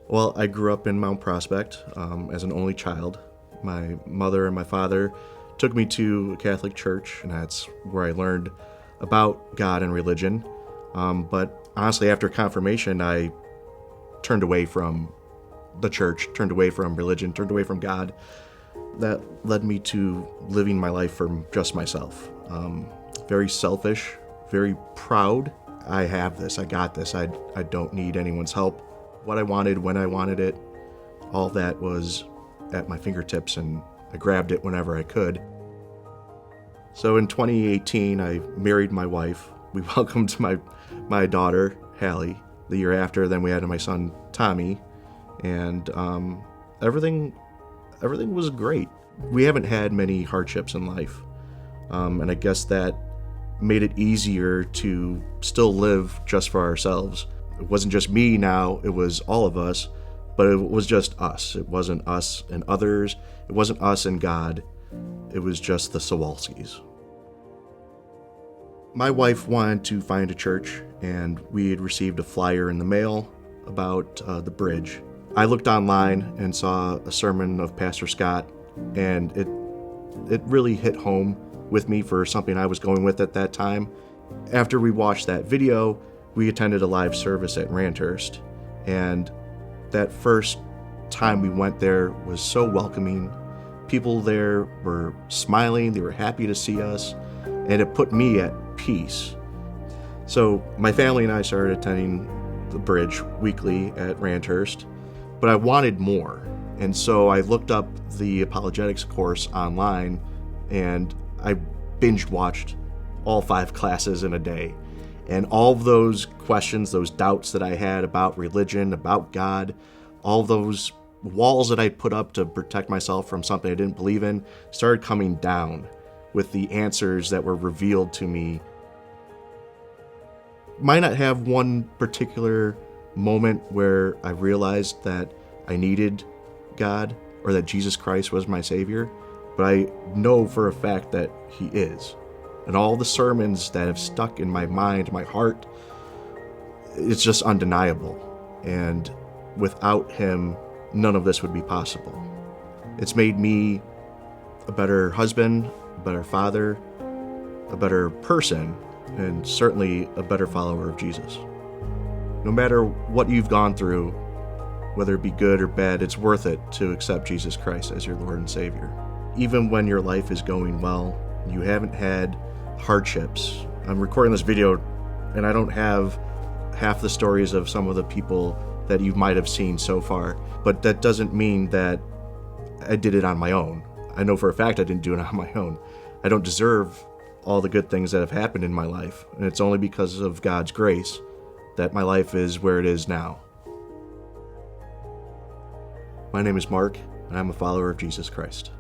Well, I grew up in Mount Prospect as an only child. My mother and my father took me to a Catholic church, and that's where I learned about God and religion. But honestly, after confirmation, I turned away from the church, turned away from religion, turned away from God. That led me to living my life for just myself. Very selfish, very proud. I have this, I got this, I don't need anyone's help. What I wanted, when I wanted it, all that was at my fingertips, and I grabbed it whenever I could. So in 2018, I married my wife. We welcomed my daughter, Hallie. The year after, then we had my son, Tommy, and everything was great. We haven't had many hardships in life, and I guess that made it easier to still live just for ourselves. It wasn't just me now, it was all of us, but it was just us. It wasn't us and others, it wasn't us and God, it was just the Suwalskis. My wife wanted to find a church, and we had received a flyer in the mail about the bridge. I looked online and saw a sermon of Pastor Scott, and it really hit home with me for something I was going with at that time. After we watched that video, we attended a live service at Ranthurst, and that first time we went there was so welcoming. People there were smiling, they were happy to see us, and it put me at peace. So my family and I started attending the bridge weekly at Ranthurst, but I wanted more. And so I looked up the Apologetics course online, and I binge watched all 5 classes in a day. And all of those questions, those doubts that I had about religion, about God, all those walls that I put up to protect myself from something I didn't believe in, started coming down with the answers that were revealed to me. Might not have one particular moment where I realized that I needed God or that Jesus Christ was my Savior, but I know for a fact that He is. And all the sermons that have stuck in my mind, my heart, it's just undeniable. And without Him, none of this would be possible. It's made me a better husband, a better father, a better person, and certainly a better follower of Jesus. No matter what you've gone through, whether it be good or bad, it's worth it to accept Jesus Christ as your Lord and Savior. Even when your life is going well, you haven't had hardships. I'm recording this video, and I don't have half the stories of some of the people that you might have seen so far, but that doesn't mean that I did it on my own. I know for a fact I didn't do it on my own. I don't deserve all the good things that have happened in my life, and it's only because of God's grace that my life is where it is now. My name is Mark, and I'm a follower of Jesus Christ.